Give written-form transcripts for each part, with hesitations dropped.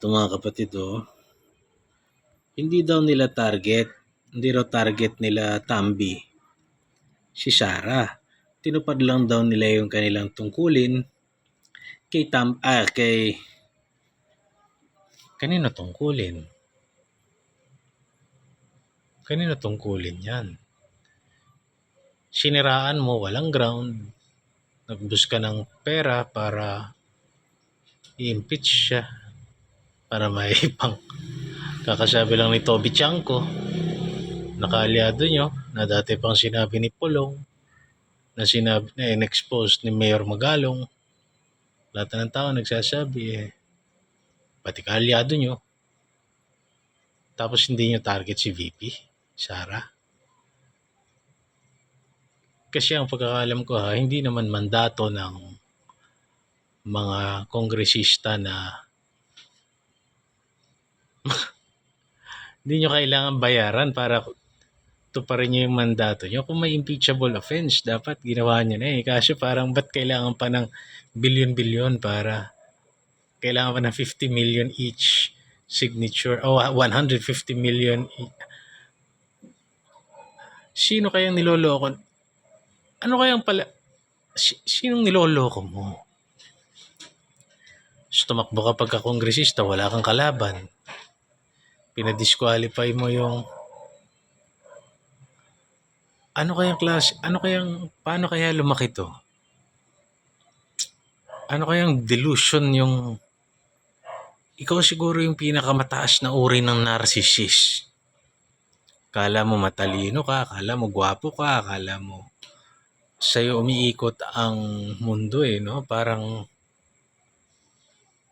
Ito mga kapatid, hindi raw target nila Tambi, si Sarah. Tinupad lang daw nila yung kanilang tungkulin kanino tungkulin? Kanino tungkulin yan? Siniraan mo, walang ground. Nagbus ka ng pera para i-impeach siya. Para may pang kakasabi lang ni Toby Chanko, nakaalyado nyo, na dati pang sinabi ni Pulong, na in-expose ni Mayor Magalong. Lahat ng tao nagsasabi, pati kaalyado nyo. Tapos hindi nyo target si VP Sara. Kasi ang pagkakalam ko hindi naman mandato ng mga kongresista na hindi nyo kailangan bayaran para tuparin nyo yung mandato nyo. Kung may impeachable offense, dapat ginawa nyo na Kasi parang ba't kailangan pa ng bilyon-bilyon para kailangan pa ng 50 million each signature o 150 million Sino kayang niloloko? Ano kayang pala? Sinong niloloko mo? Tumakbo ka pagka-kongresista, wala kang kalaban. Pinadisqualify mo yung paano kaya lumaki to? Ano kayang delusion yung ikaw siguro yung pinakamataas na uri ng narcissist. Kala mo matalino ka, kala mo gwapo ka, kala mo sa'yo umiikot ang mundo no? Parang,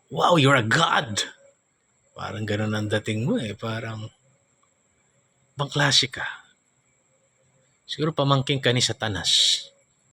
wow, you're a god! Parang ganun ang dating mo parang, bang klase ka? Siguro pamangking ka ni Satanas.